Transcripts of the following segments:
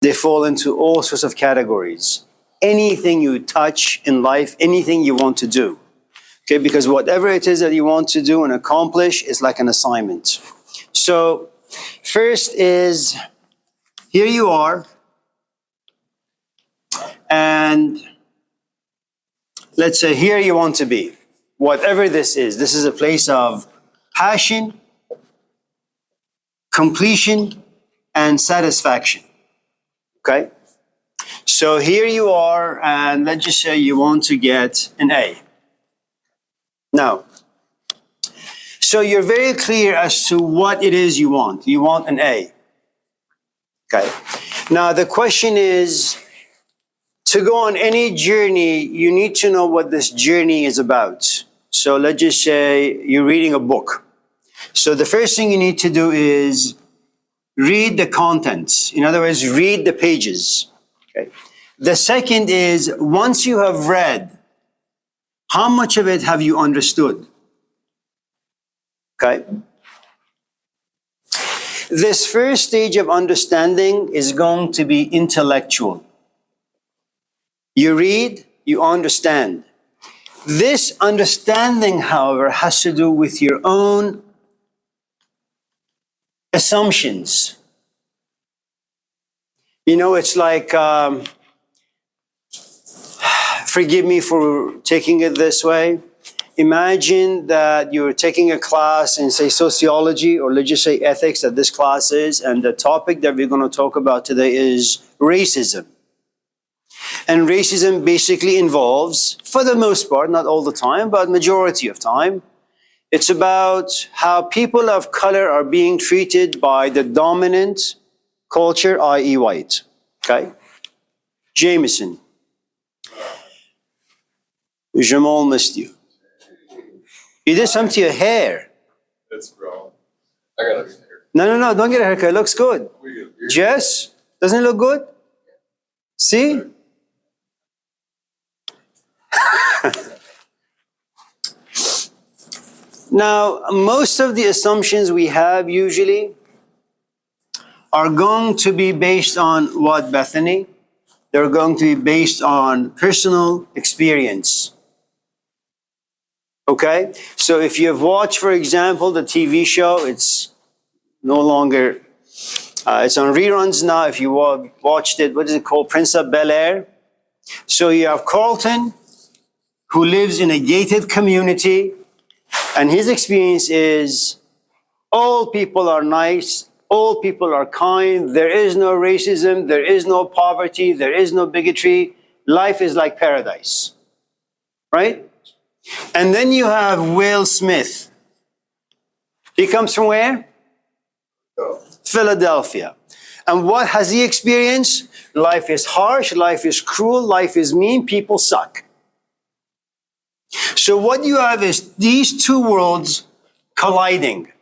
They fall into all sorts of categories. Anything you touch in life, anything you want to do. Okay, because whatever it is that you want to do and accomplish is like an assignment. So, first is, here you are, and let's say here you want to be. Whatever this is a place of passion, completion, and satisfaction. Okay? So here you are, and let's just say you want to get an A. Now, so you're very clear as to what it is you want. You want an A. Okay. Now the question is, to go on any journey, you need to know what this journey is about. So let's just say you're reading a book. So the first thing you need to do is read the contents. In other words, read the pages. Okay. The second is, once you have read, how much of it have you understood? Okay. This first stage of understanding is going to be intellectual. You read, you understand. This understanding, however, has to do with your own assumptions. You know, it's like, forgive me for taking it this way. Imagine that you're taking a class in, say, sociology, or let's just say ethics, that this class is, and the topic that we're going to talk about today is racism. And racism basically involves, for the most part, not all the time, but majority of time, it's about how people of color are being treated by the dominant culture, i.e. white. Okay? Jameson. Jamal missed you. You did something to your hair. That's wrong. I got a haircut. No, don't get a haircut. It looks good. Jess, doesn't it look good? See? Now, most of the assumptions we have usually are going to be based on what, Bethany? They're going to be based on personal experience. Okay? So if you have watched, for example, the TV show, it's no longer, it's on reruns now. If you watched it, what is it called? Prince of Bel-Air. So you have Carlton, who lives in a gated community, and his experience is all people are nice, all people are kind, there is no racism, there is no poverty, there is no bigotry. Life is like paradise. Right? And then you have Will Smith. He comes from where? Philadelphia. And what has he experienced? Life is harsh, life is cruel, life is mean, people suck. So what you have is these two worlds colliding.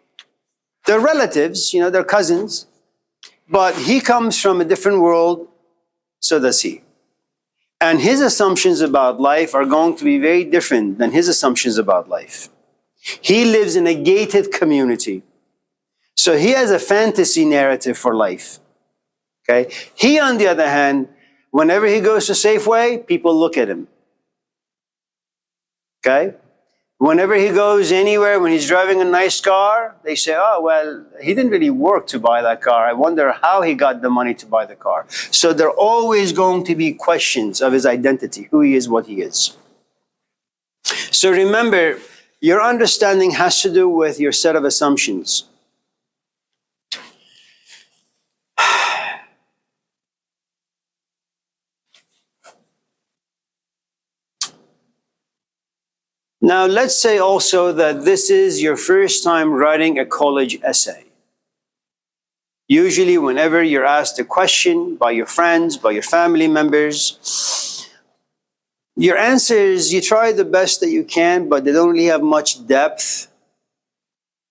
They're relatives, you know, they're cousins, but he comes from a different world, so does he. And his assumptions about life are going to be very different than his assumptions about life. He lives in a gated community, so he has a fantasy narrative for life. Okay? He, on the other hand, whenever he goes to Safeway, people look at him. Okay? Whenever he goes anywhere, when he's driving a nice car, they say, oh, well, he didn't really work to buy that car. I wonder how he got the money to buy the car. So there are always going to be questions of his identity, who he is, what he is. So remember, your understanding has to do with your set of assumptions. Now, let's say also that this is your first time writing a college essay. Usually, whenever you're asked a question by your friends, by your family members, your answers, you try the best that you can, but they don't really have much depth.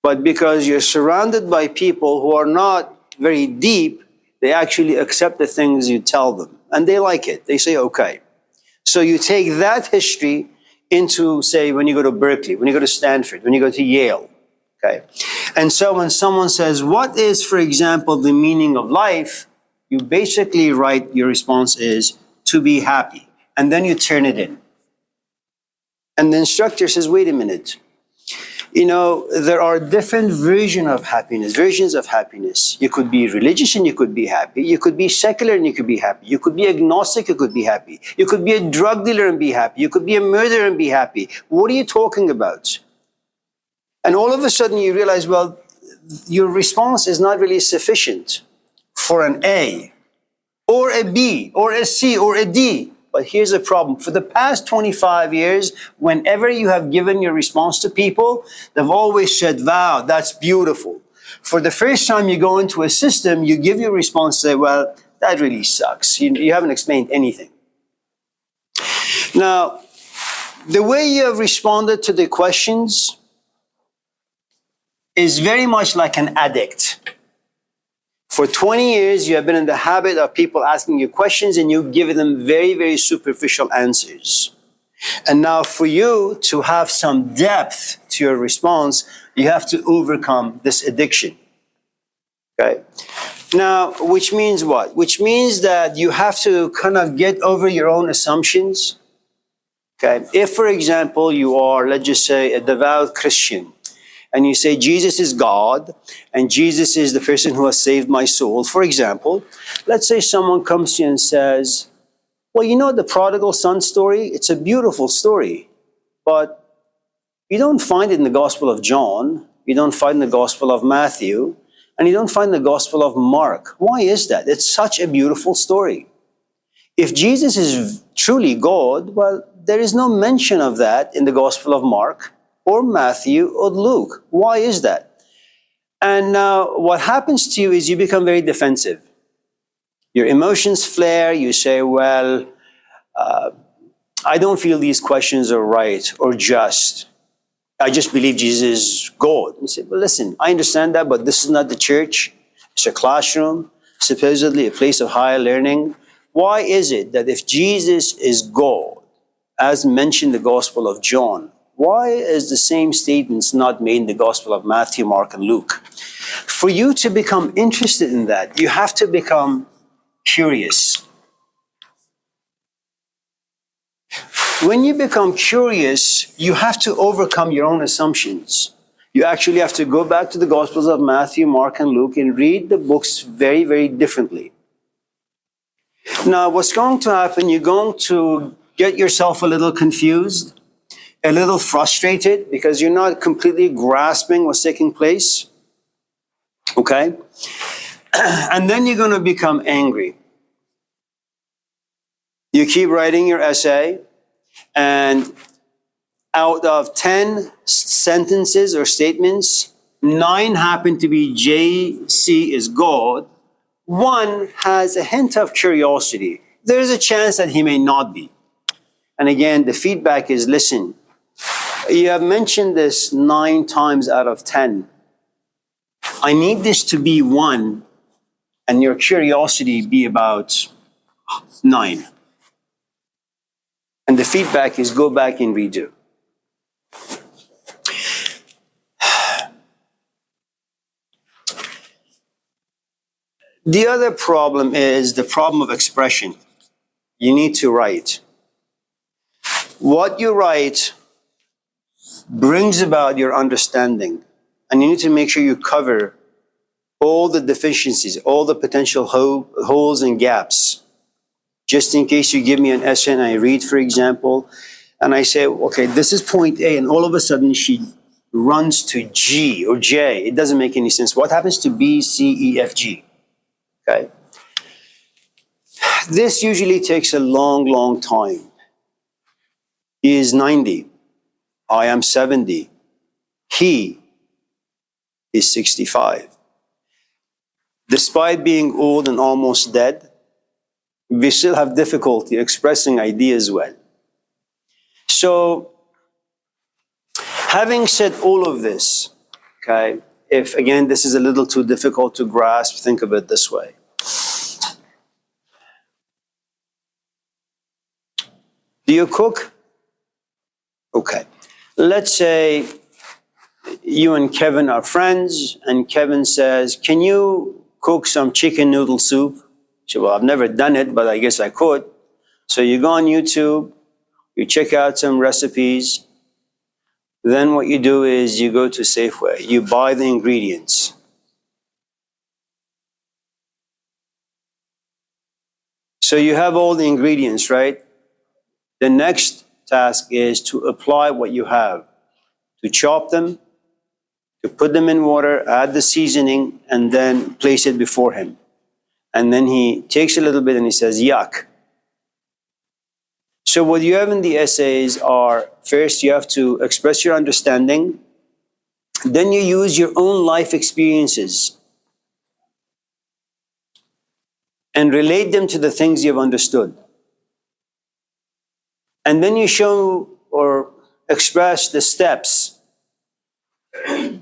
But because you're surrounded by people who are not very deep, they actually accept the things you tell them. And they like it. They say, okay. So you take that history into, say, when you go to Berkeley, when you go to Stanford, when you go to Yale, okay? And so when someone says, what is, for example, the meaning of life? You basically write your response is to be happy, and then you turn it in. And the instructor says, wait a minute. You know, there are different versions of happiness. You could be religious and you could be happy. You could be secular and you could be happy. You could be agnostic, you could be happy. You could be a drug dealer and be happy. You could be a murderer and be happy. What are you talking about? And all of a sudden you realize, well, your response is not really sufficient for an A, or a B, or a C, or a D. But here's the problem. For the past 25 years, whenever you have given your response to people, they've always said, wow, that's beautiful. For the first time you go into a system, you give your response, say, well, that really sucks. You haven't explained anything. Now, the way you have responded to the questions is very much like an addict. For 20 years, you have been in the habit of people asking you questions and you give them very, very superficial answers. And now for you to have some depth to your response, you have to overcome this addiction. Okay? Now, which means what? Which means that you have to kind of get over your own assumptions. Okay? If, for example, you are, let's just say, a devout Christian, and you say Jesus is God, and Jesus is the person who has saved my soul. For example, let's say someone comes to you and says, well, you know the prodigal son story? It's a beautiful story, but you don't find it in the Gospel of John, you don't find it in the Gospel of Matthew, and you don't find it in the Gospel of Mark. Why is that? It's such a beautiful story. If Jesus is truly God, well, there is no mention of that in the Gospel of Mark, or Matthew, or Luke. Why is that? And now what happens to you is you become very defensive. Your emotions flare. You say, well, I don't feel these questions are right or just. I just believe Jesus is God. You say, well, listen, I understand that, but this is not the church. It's a classroom, supposedly a place of higher learning. Why is it that if Jesus is God, as mentioned in the Gospel of John, why is the same statements not made in the Gospel of Matthew, Mark, and Luke? For you to become interested in that, you have to become curious. When you become curious, you have to overcome your own assumptions. You actually have to go back to the Gospels of Matthew, Mark, and Luke and read the books very, very differently. Now, what's going to happen, you're going to get yourself a little confused, a little frustrated because you're not completely grasping what's taking place. Okay? And then you're going to become angry. You keep writing your essay, and out of 10 sentences or statements, 9 happen to be JC is God. 1 has a hint of curiosity. There's a chance that he may not be. And again, the feedback is, listen, you have mentioned this 9 times out of 10. I need this to be 1, and your curiosity be about 9. And the feedback is go back and redo. The other problem is the problem of expression. You need to write. What you write brings about your understanding. And you need to make sure you cover all the deficiencies, all the potential holes and gaps. Just in case you give me an essay and I read, for example, and I say, okay, this is point A, and all of a sudden she runs to G or J. It doesn't make any sense. What happens to B, C, E, F, G? Okay. This usually takes a long, long time. He is 90. I am 70. He is 65. Despite being old and almost dead, we still have difficulty expressing ideas well. So, having said all of this, okay, if again this is a little too difficult to grasp, think of it this way. Do you cook? Okay. Let's say you and Kevin are friends, and Kevin says, can you cook some chicken noodle soup? So, well, I've never done it, but I guess I could. So you go on YouTube, you check out some recipes. Then what you do is you go to Safeway, you buy the ingredients. So you have all the ingredients, right? The next task is to apply what you have, to chop them, to put them in water, add the seasoning, and then place it before him. And then he takes a little bit and he says, yuck. So what you have in the essays are, first you have to express your understanding, then you use your own life experiences and relate them to the things you've understood. And then you show or express the steps.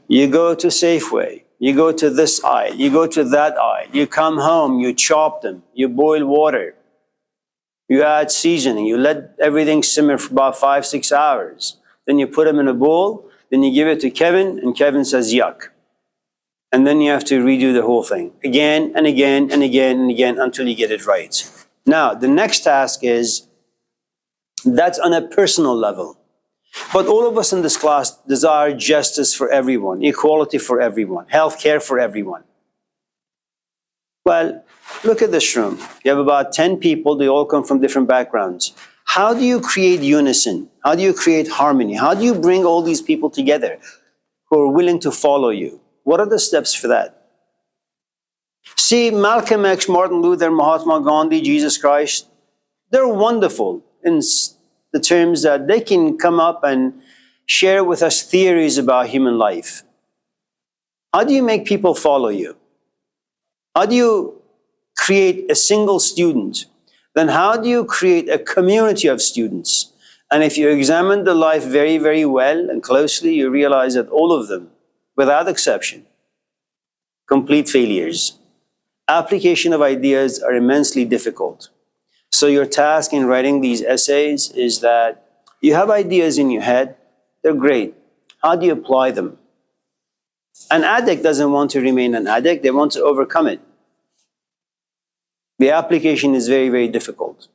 You go to Safeway, you go to this aisle, you go to that aisle, you come home, you chop them, you boil water, you add seasoning, you let everything simmer for about 5-6 hours. Then you put them in a bowl, then you give it to Kevin, and Kevin says, yuck. And then you have to redo the whole thing again and again and again and again until you get it right. Now, the next task is, that's on a personal level. But all of us in this class desire justice for everyone, equality for everyone, health care for everyone. Well, look at this room. You have about 10 people, they all come from different backgrounds. How do you create unison? How do you create harmony? How do you bring all these people together who are willing to follow you? What are the steps for that? See, Malcolm X, Martin Luther, Mahatma Gandhi, Jesus Christ, they're wonderful in the terms that they can come up and share with us theories about human life. How do you make people follow you? How do you create a single student? Then how do you create a community of students? And if you examine the life very, very well and closely, you realize that all of them, without exception, complete failures. Application of ideas are immensely difficult. So your task in writing these essays is that you have ideas in your head, they're great. How do you apply them? An addict doesn't want to remain an addict, they want to overcome it. The application is very, very difficult.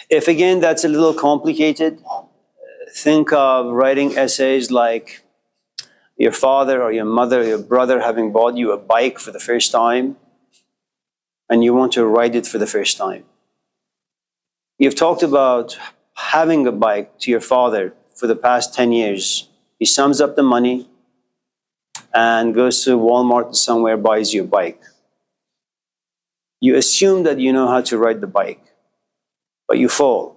If again that's a little complicated, think of writing essays like your father or your mother or your brother having bought you a bike for the first time and you want to ride it for the first time. You've talked about having a bike to your father for the past 10 years. He sums up the money and goes to Walmart or somewhere, buys you a bike. You assume that you know how to ride the bike, but you fall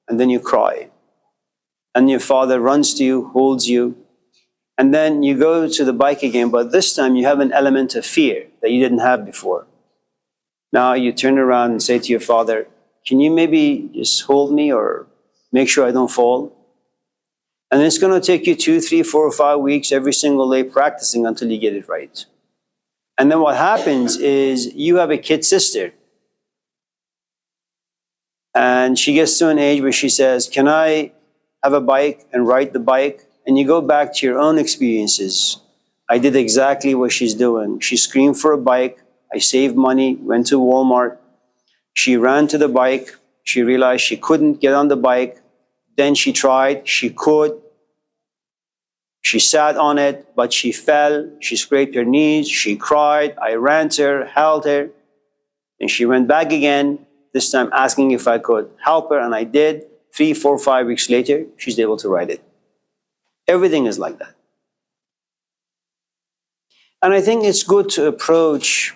and then you cry. And your father runs to you, holds you, and then you go to the bike again, but this time you have an element of fear that you didn't have before. Now you turn around and say to your father, can you maybe just hold me or make sure I don't fall? And it's going to take you 2, 3, 4, or 5 weeks every single day practicing until you get it right. And then what happens is you have a kid sister. And she gets to an age where she says, can I have a bike and ride the bike? And you go back to your own experiences. I did exactly what she's doing. She screamed for a bike. I saved money, went to Walmart. She ran to the bike. She realized she couldn't get on the bike. Then she tried. She could. She sat on it, but she fell. She scraped her knees. She cried. I ran to her, held her. And she went back again, this time asking if I could help her, and I did. 3, 4, 5 weeks later, she's able to ride it. Everything is like that. And I think it's good to approach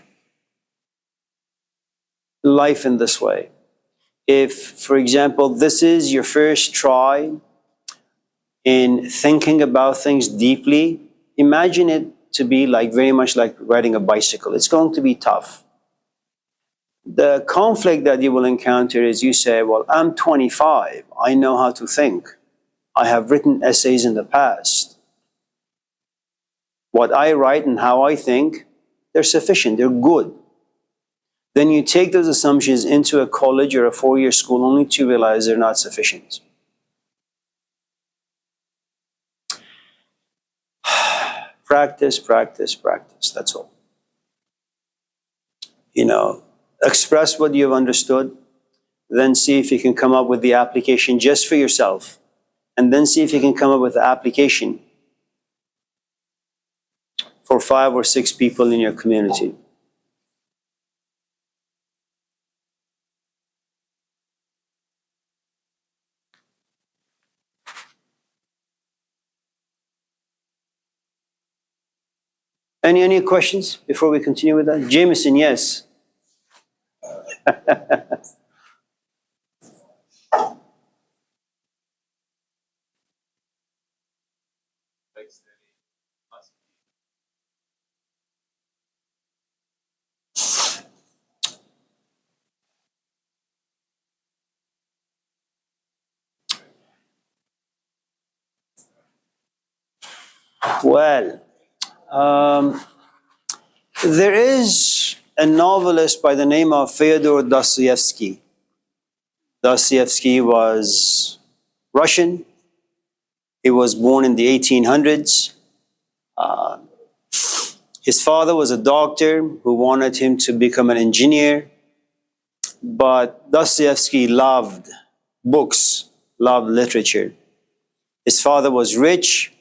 life in this way. If, for example, this is your first try in thinking about things deeply, imagine it to be like very much like riding a bicycle. It's going to be tough. The conflict that you will encounter is you say, well, I'm 25. I know how to think. I have written essays in the past. What I write and how I think, they're sufficient, they're good. Then you take those assumptions into a college or a 4-year school only to realize they're not sufficient. Practice, practice, practice. That's all. Express what you've understood, then see if you can come up with the application just for yourself, and then see if you can come up with the application for 5 or 6 people in your community. Any questions before we continue with that? Jameson, yes. Well, there is a novelist by the name of Fyodor Dostoevsky. Dostoevsky was Russian. He was born in the 1800s. His father was a doctor who wanted him to become an engineer. But Dostoevsky loved books, loved literature. His father was rich.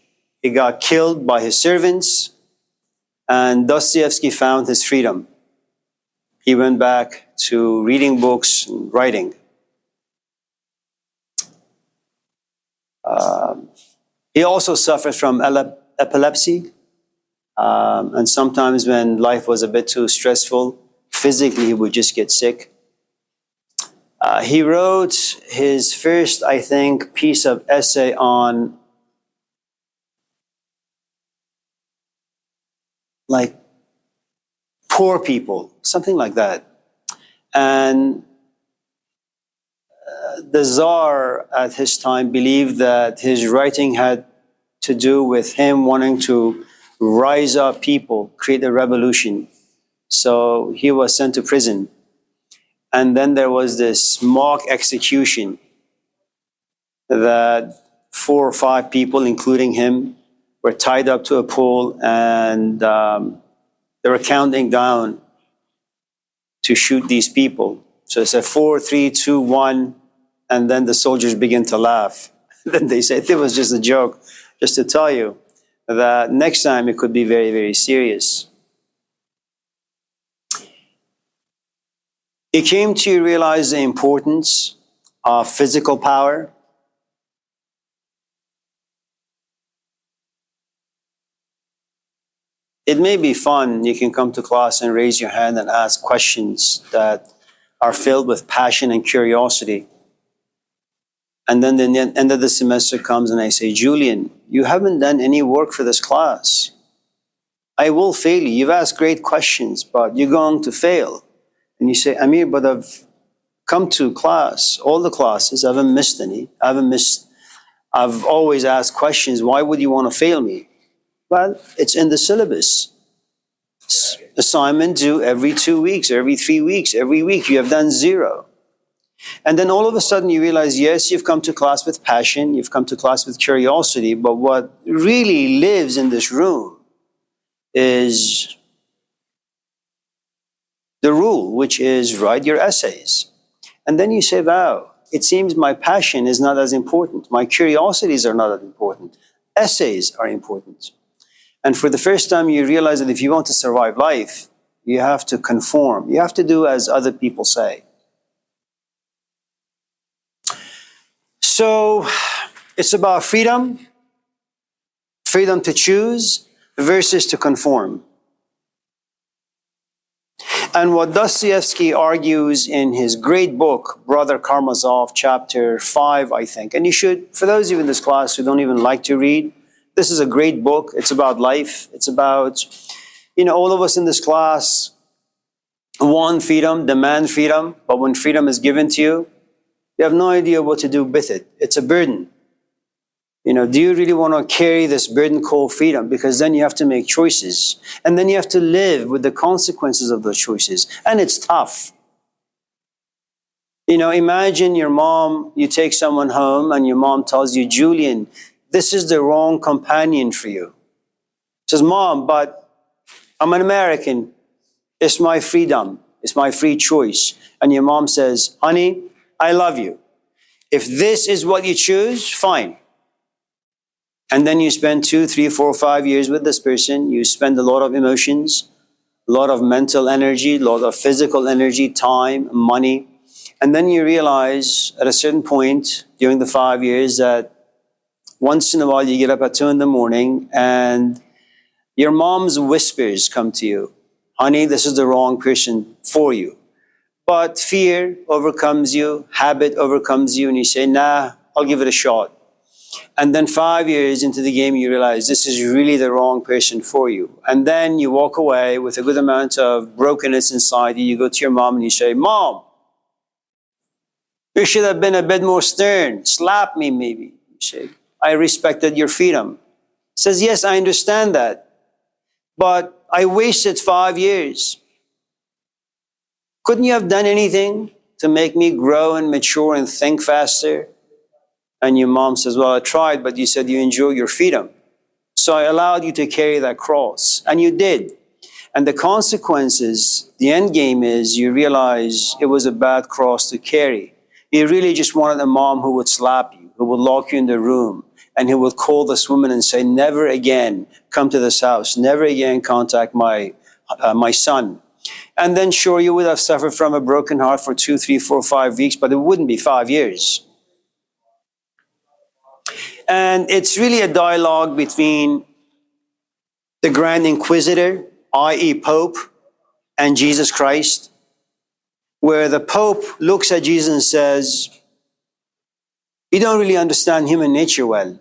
He got killed by his servants. And Dostoevsky found his freedom. He went back to reading books and writing. He also suffered from epilepsy. And sometimes when life was a bit too stressful, physically he would just get sick. He wrote his first, I think, piece of essay on like poor people, something like that. And the Tsar at his time believed that his writing had to do with him wanting to rise up people, create a revolution. So he was sent to prison. And then there was this mock execution that 4 or 5 people, including him, were tied up to a pole, and they were counting down to shoot these people. So it's a 4, 3, 2, 1, and then the soldiers begin to laugh. Then they said it was just a joke, just to tell you that next time it could be very, very serious. He came to realize the importance of physical power. It may be fun. You can come to class and raise your hand and ask questions that are filled with passion and curiosity. And then the end of the semester comes and I say, Julian, you haven't done any work for this class. I will fail you. You've asked great questions, but you're going to fail. And you say, Amir, but I've come to class, all the classes, I haven't missed any. I've always asked questions. Why would you want to fail me? Well, it's in the syllabus. Assignment due every 2 weeks, every 3 weeks, every week. You have done 0. And then all of a sudden you realize, yes, you've come to class with passion, you've come to class with curiosity, but what really lives in this room is the rule, which is write your essays. And then you say, wow, it seems my passion is not as important. My curiosities are not as important. Essays are important. And for the first time, you realize that if you want to survive life, you have to conform. You have to do as other people say. So it's about freedom to choose versus to conform. And what Dostoevsky argues in his great book, Brother Karamazov, chapter 5, I think, and you should, for those of you in this class who don't even like to read, this is a great book. It's about life. It's about, all of us in this class want freedom, demand freedom, but when freedom is given to you, you have no idea what to do with it. It's a burden. Do you really want to carry this burden called freedom? Because then you have to make choices. And then you have to live with the consequences of those choices. And it's tough. Imagine your mom, you take someone home and your mom tells you, Julian, this is the wrong companion for you. Says, Mom, but I'm an American. It's my freedom. It's my free choice. And your mom says, honey, I love you. If this is what you choose, fine. And then you spend 2, 3, 4, 5 years with this person. You spend a lot of emotions, a lot of mental energy, a lot of physical energy, time, money. And then you realize at a certain point during the 5 years that once in a while you get up at 2 in the morning and your mom's whispers come to you. Honey, this is the wrong person for you. But fear overcomes you, habit overcomes you, and you say, nah, I'll give it a shot. And then 5 years into the game, you realize this is really the wrong person for you. And then you walk away with a good amount of brokenness inside you. You go to your mom and you say, Mom, you should have been a bit more stern. Slap me, maybe. You say, I respected your freedom. Says, yes, I understand that. But I wasted 5 years. Couldn't you have done anything to make me grow and mature and think faster? And your mom says, well, I tried, but you said you enjoy your freedom. So I allowed you to carry that cross. And you did. And the consequences, the end game is you realize it was a bad cross to carry. You really just wanted a mom who would slap you, who would lock you in the room, and who would call this woman and say, never again come to this house, never again contact my son. And then sure, you would have suffered from a broken heart for 2, 3, 4, 5 weeks, but it wouldn't be 5 years. And it's really a dialogue between the Grand Inquisitor, i.e. Pope, and Jesus Christ, where the Pope looks at Jesus and says, you don't really understand human nature well.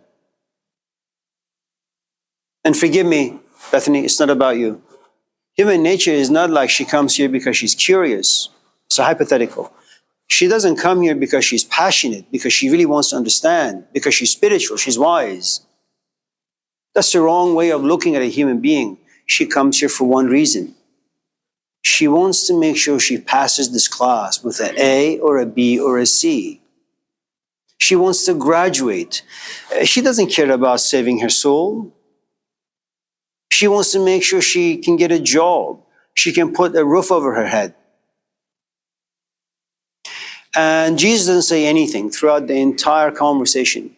And forgive me, Bethany, it's not about you. Human nature is not like she comes here because she's curious. It's a hypothetical. She doesn't come here because she's passionate, because she really wants to understand, because she's spiritual, she's wise. That's the wrong way of looking at a human being. She comes here for one reason. She wants to make sure she passes this class with an A or a B or a C. She wants to graduate. She doesn't care about saving her soul. She wants to make sure she can get a job. She can put a roof over her head. And Jesus doesn't say anything throughout the entire conversation.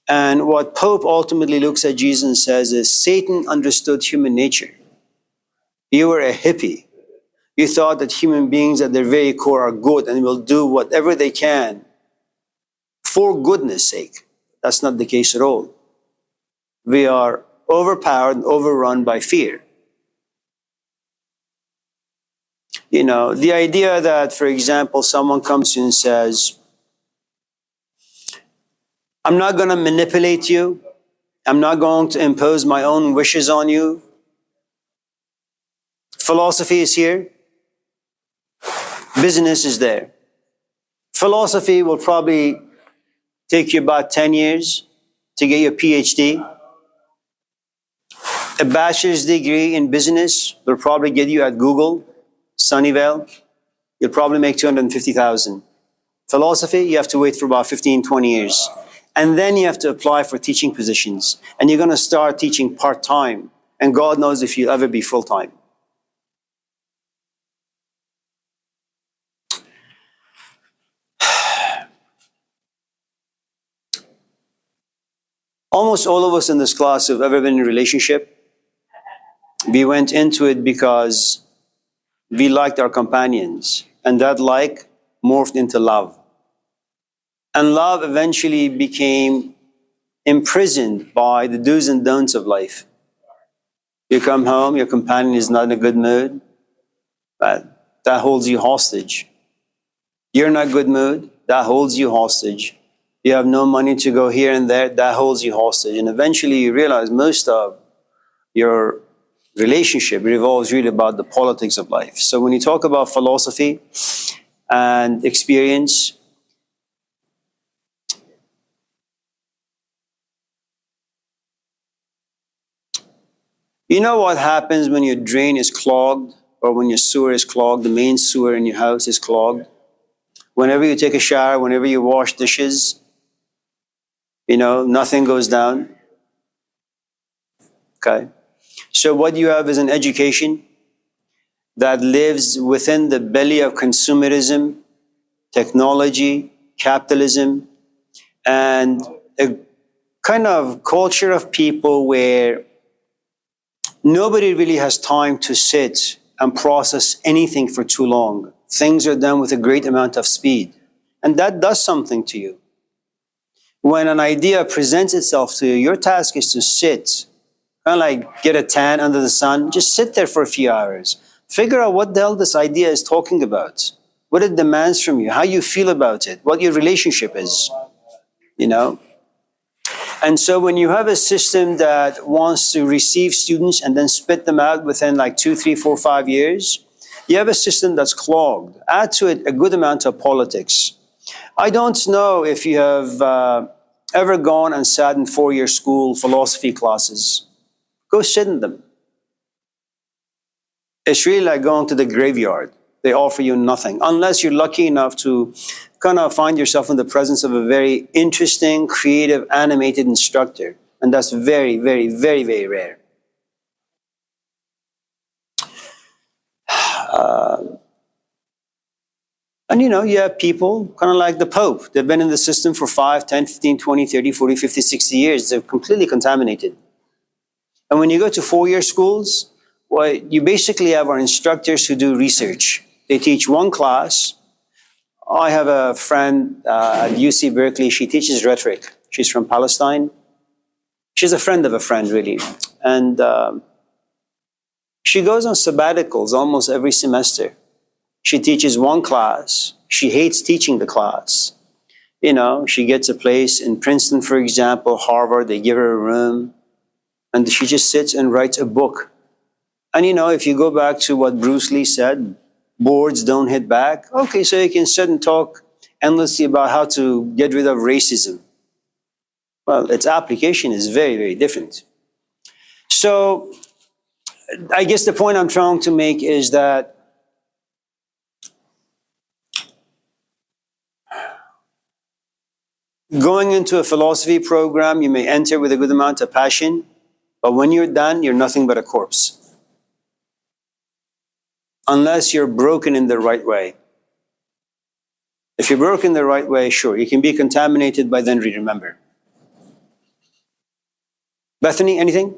And what Pope ultimately looks at Jesus and says is, Satan understood human nature. You were a hippie. You thought that human beings at their very core are good and will do whatever they can for goodness sake. That's not the case at all. We are overpowered and overrun by fear. You know, the idea that, for example, someone comes to you and says, I'm not going to manipulate you. I'm not going to impose my own wishes on you. Philosophy is here. Business is there. Philosophy will probably take you about 10 years to get your PhD. A bachelor's degree in business will probably get you at Google, Sunnyvale. You'll probably make 250,000. Philosophy, you have to wait for about 15, 20 years. And then you have to apply for teaching positions. And you're going to start teaching part-time. And God knows if you'll ever be full-time. Almost all of us in this class who've ever been in a relationship, we went into it because we liked our companions. And that like morphed into love. And love eventually became imprisoned by the do's and don'ts of life. You come home, your companion is not in a good mood. That holds you hostage. You're in a good mood, that holds you hostage. You have no money to go here and there, that holds you hostage. And eventually you realize most of your relationship revolves really about the politics of life. So when you talk about philosophy and experience, you know what happens when your drain is clogged or when your sewer is clogged, the main sewer in your house is clogged? Whenever you take a shower, whenever you wash dishes, nothing goes down. Okay? So what you have is an education that lives within the belly of consumerism, technology, capitalism, and a kind of culture of people where nobody really has time to sit and process anything for too long. Things are done with a great amount of speed. And that does something to you. When an idea presents itself to you, your task is to sit, kind of like get a tan under the sun, just sit there for a few hours. Figure out what the hell this idea is talking about, what it demands from you, how you feel about it, what your relationship is, you know? And so when you have a system that wants to receive students and then spit them out within like 2, 3, 4, 5 years, you have a system that's clogged. Add to it a good amount of politics. I don't know if you have ever gone and sat in 4-year school philosophy classes. Go sit in them. It's really like going to the graveyard. They offer you nothing, unless you're lucky enough to kind of find yourself in the presence of a very interesting, creative, animated instructor. And that's very, very, very, very rare. And you know, you have people kind of like the Pope. They've been in the system for 5, 10, 15, 20, 30, 40, 50, 60 years. They're completely contaminated. And when you go to 4-year schools, well, you basically have our instructors who do research. They teach one class. I have a friend at UC Berkeley. She teaches rhetoric. She's from Palestine. She's a friend of a friend, really. And she goes on sabbaticals almost every semester. She teaches one class. She hates teaching the class. You know, she gets a place in Princeton, for example, Harvard. They give her a room. And she just sits and writes a book. And you know, if you go back to what Bruce Lee said, boards don't hit back. Okay, so you can sit and talk endlessly about how to get rid of racism. Well, its application is very, very different. So I guess the point I'm trying to make is that going into a philosophy program, you may enter with a good amount of passion, but when you're done, you're nothing but a corpse. Unless you're broken in the right way. If you're broken the right way, sure, you can be contaminated, but then remember. Bethany, anything?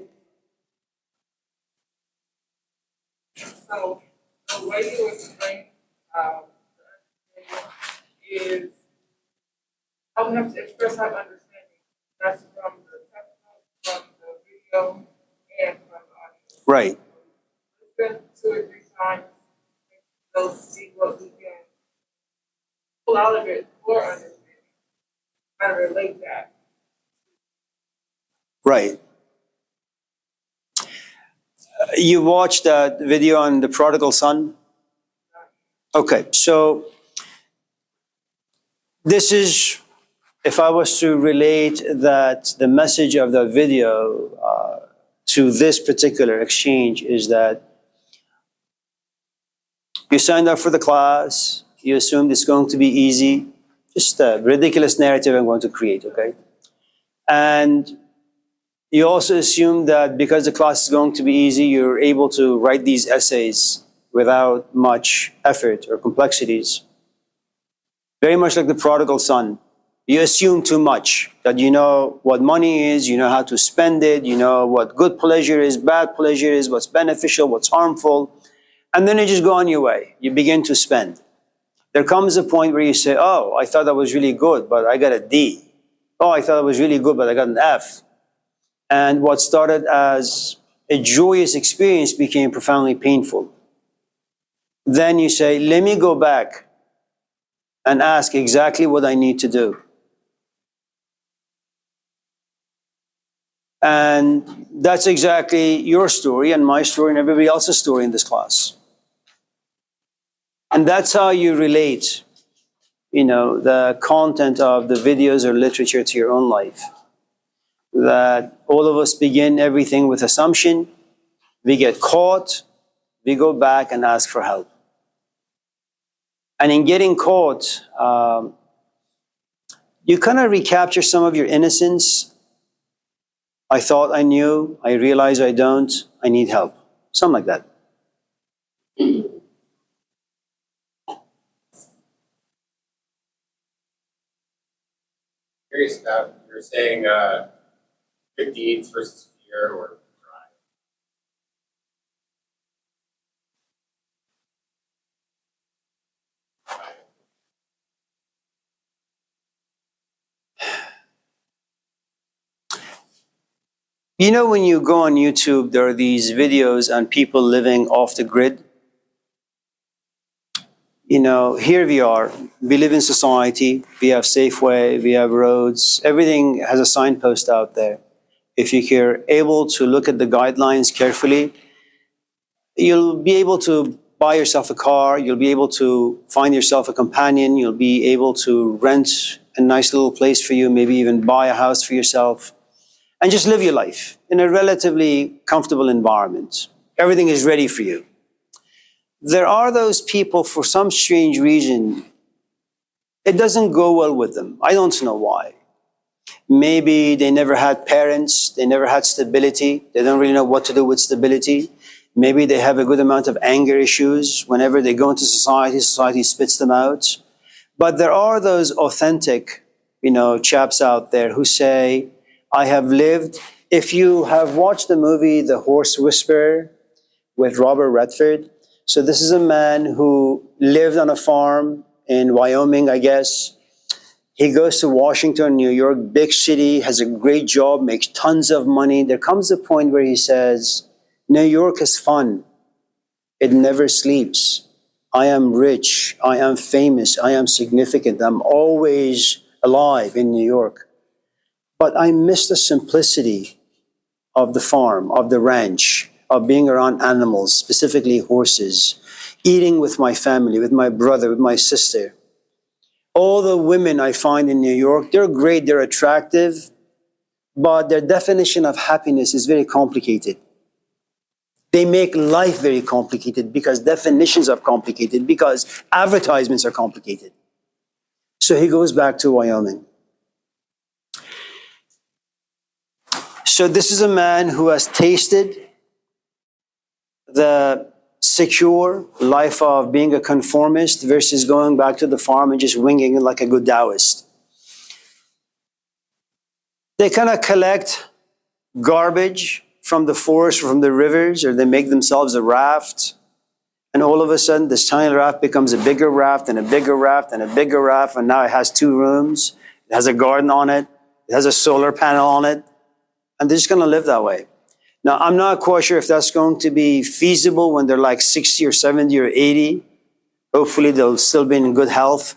So the way you explain is how we have to express our understanding. That's from the textbook, from the video, and from the audio. Right. Listen 2 or 3 times, so see what we can pull out of it for understanding. How to relate that. Right. You watched that video on the prodigal son? Okay, so this is, if I was to relate that the message of the video to this particular exchange is that you signed up for the class, you assumed it's going to be easy, just a ridiculous narrative I'm going to create, okay? And you also assume that because the class is going to be easy, you're able to write these essays without much effort or complexities. Very much like the prodigal son. You assume too much, that you know what money is, you know how to spend it, you know what good pleasure is, bad pleasure is, what's beneficial, what's harmful. And then you just go on your way. You begin to spend. There comes a point where you say, oh, I thought that was really good, but I got a D. Oh, I thought it was really good, but I got an F. And what started as a joyous experience became profoundly painful. Then you say, let me go back and ask exactly what I need to do. And that's exactly your story and my story and everybody else's story in this class. And that's how you relate, you know, the content of the videos or literature to your own life. That all of us begin everything with assumption, we get caught, we go back and ask for help. And in getting caught, you kind of recapture some of your innocence, I thought I knew, I realize I don't, I need help. Something like that. Curious about you're saying good deeds versus fear or pride. You know, when you go on YouTube, there are these videos on people living off the grid. You know, here we are. We live in society. We have Safeway, we have roads. Everything has a signpost out there. If you're able to look at the guidelines carefully, you'll be able to buy yourself a car. You'll be able to find yourself a companion. You'll be able to rent a nice little place for you, maybe even buy a house for yourself, and just live your life in a relatively comfortable environment. Everything is ready for you. There are those people, for some strange reason, it doesn't go well with them. I don't know why. Maybe they never had parents, they never had stability, they don't really know what to do with stability. Maybe they have a good amount of anger issues. Whenever they go into society, society spits them out. But there are those authentic, chaps out there who say, I have lived. If you have watched the movie The Horse Whisperer with Robert Redford, so this is a man who lived on a farm in Wyoming, I guess. He goes to Washington, New York, big city, has a great job, makes tons of money. There comes a point where he says, New York is fun. It never sleeps. I am rich. I am famous. I am significant. I'm always alive in New York. But I miss the simplicity of the farm, of the ranch, of being around animals, specifically horses, eating with my family, with my brother, with my sister. All the women I find in New York, they're great, they're attractive, but their definition of happiness is very complicated. They make life very complicated because definitions are complicated, because advertisements are complicated. So he goes back to Wyoming. So this is a man who has tasted the secure life of being a conformist versus going back to the farm and just winging it like a good Taoist. They kind of collect garbage from the forest, from the rivers, or they make themselves a raft. And all of a sudden, this tiny raft becomes a bigger raft and a bigger raft and a bigger raft. And now it has 2 rooms. It has a garden on it. It has a solar panel on it. And they're just going to live that way. Now, I'm not quite sure if that's going to be feasible when they're like 60 or 70 or 80. Hopefully, they'll still be in good health.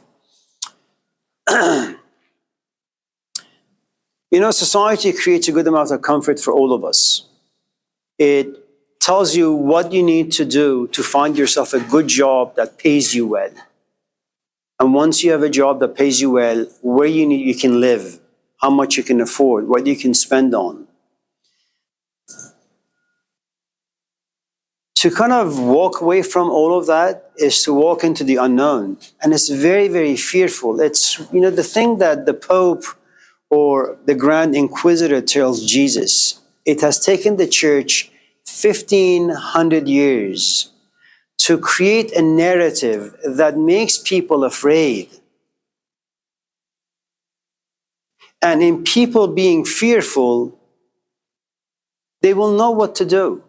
Society creates a good amount of comfort for all of us. It tells you what you need to do to find yourself a good job that pays you well. And once you have a job that pays you well, where you can live, how much you can afford, what you can spend on. To kind of walk away from all of that is to walk into the unknown. And it's very, very fearful. It's, the thing that the Pope or the Grand Inquisitor tells Jesus, it has taken the church 1,500 years to create a narrative that makes people afraid. And in people being fearful, they will know what to do.